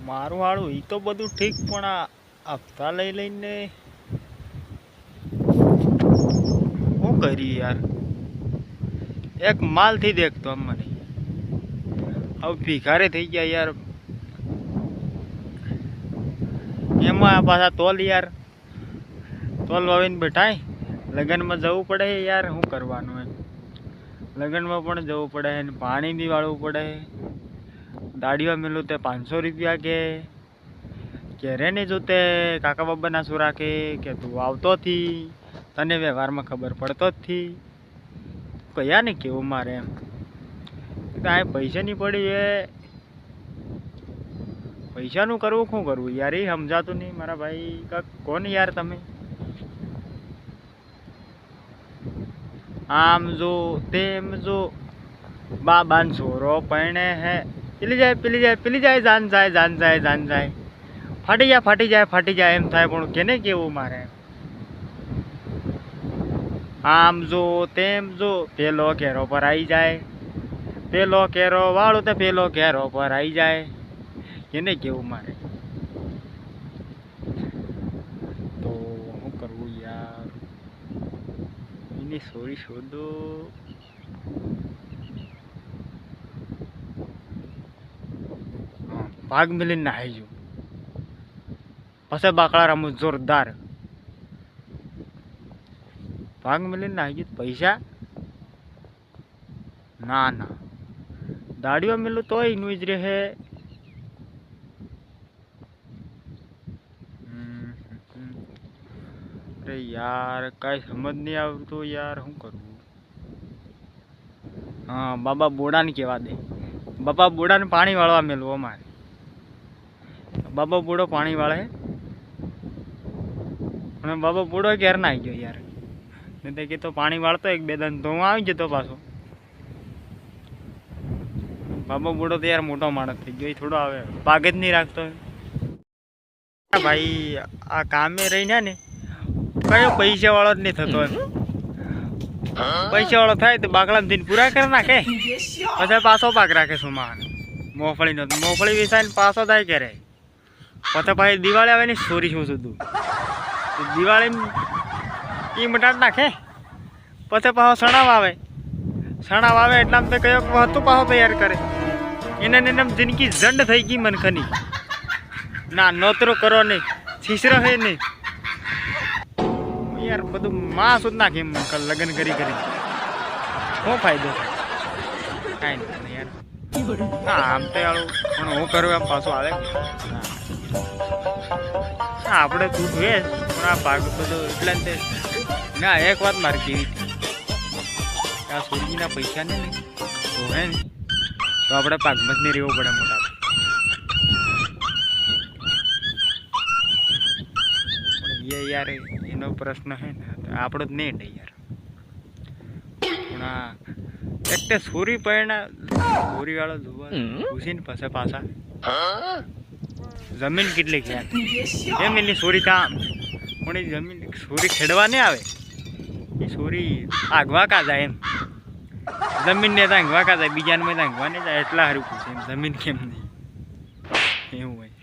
મારું હાળું એ તો બધું ઠીક, પણ આ હપ્તા લઈ લઈને શું કરી યાર? એક માલથી દેખતો અમને હવે ભિખારે થઈ ગયા યાર. એમાં પાછા તોલ યાર, તોલ વાવીને બેઠાય. લગ્નમાં જવું પડે યાર, શું કરવાનું એમ? લગ્નમાં પણ જવું પડે ને પાણી બી વાળવું પડે. દાડીમાં મેલું તે 500 રૂપિયા કે રે ને જોતે કાકા બાબાના શું રાખે કે તું આવતો થી, તને વ્યવહારમાં ખબર પડતો જ થી. કયા ને કેવું મારે એમ આ પૈસા નહીં પડી એ પૈસાનું કરવું શું કરવું યાર? એ સમજાતું નહીં મારા ભાઈ. કોણ યાર તમે? આમ જો તેમ જો, બાબાન છોરો પૈણે હે, પેલી જાય પેલી જાય પેલી જાય, જાન જાય જાન જાય જાન જાય, ફાટી જાય ફાટી જાય ફાટી જાય એમ થાય. પણ કેને કેવું મારે? આમ જો તેમ જો, પેલો કેરો પર આવી જાય, પેલો કેરો વાળું તો પેલો કેરો પર આવી જાય. કેને કેવું મારે? તો શું કરવું યાર? એની સોરી શોધો. ભાગ મિલીને નાહી જો, પછી બાકડા રમું જોરદાર. ભાગ મિલીને નાહી ગયું પૈસા ના ના, દાડીઓ મિલું તોય એનું જ રહે. અરે યાર કઈ સમજ નહીં આવતું યાર, શું કરવું? હા, બાબા બોડાને કહેવા દે. બાબા બોડાને પાણી વાળવા મેલું અમારે. બાબા બુડો પાણી વાળે અને બાબા બુડો ક્યારે ના આવી ગયો યાર. નહીં તો કીધું પાણી વાળતો 1-2 દન તો હું આવી જતો પાછો. બાબા બુડો તો યાર મોટો માણસ થઈ ગયો, થોડો આવે પાગ જ નહીં રાખતો ભાઈ. આ કામે રહીને ને કયો પૈસા વાળો જ નહીં થતો એમ. પૈસા વાળો થાય તો બાકડા દિન પૂરા કરી નાખે, પછી પાછો પાક રાખે. શું માન મોફળીનો મોફળી વેચાઈને પાછો થાય ક્યારે? પછી ભાઈ દિવાળી આવે ને સોરી શું સુધી દિવાળી એ મટાડ નાખે. પછી પાછો સણાવ આવે, સણાવ આવે એટલે આમ તો કયો વસ્તુ પાછો તૈયાર કરે. એને એમ જિંદગી ઝંડ થઈ ગઈ મનખની. ના નોતરો કરો નહીં, છીસરો હે નહીં યાર. બધું માં સુધ નાખે એમ લગ્ન કરી કરી. શું ફાયદો? કાંઈ નહીં યાર. હા આમ તો યાર પણ હું કરું એમ પાછું આવે. હા આપણે તું જોઈએ પણ આ ભાગ બધો એટલે તે ના. એક વાત મારી કેવી હતી, આ સુરજીના પૈસા ને તો હે ને તો આપણે પાકમાં જ નહીં રહેવું પડે મોટા. પણ એ યાર એનો પ્રશ્ન હે ને આપણો જ નહીં ડે યાર. પણ આ એટલે સોરી પૈણા સોરી વાળો જોવા પૂછીને પછી પાછા જમીન કેટલી ખ્યાલ એમ એની સોરી કામ. પણ એ જમીન સોરી ખેડવા નહીં આવે, એ સોરી આગવા કા જાય એમ. જમીનને તાંગવા કા જાય, બીજાને તાંગવા નહીં જાય. એટલા સારું પૂછે એમ જમીન કેમ નહીં એવું હોય.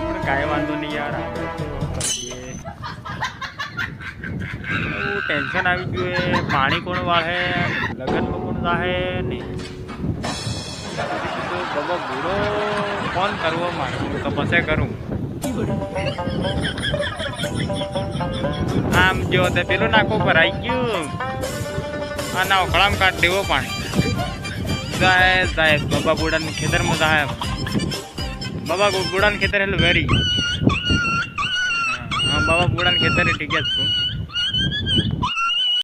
પણ કાંઈ વાંધો નહીં યાર. ટેન્શન આવી ગયું. પાણી કોણ વાળે, લગ્નમાં કોણ જાહે નહીં. બાબા બુડો ફોન કરવો મારે તો પછી કરું. આમ જો તે પેલું નાખો પર આવી ગયું. આ ના ઓખળામ કાઢ દેવો પાણી જાય જાય. બાબા બુડાના ખેતરમાં જાય. બાબા બુડાના ખેતર એટલે વેરી. હા બાબા બુડાના ખેતર ટીકે જ છું.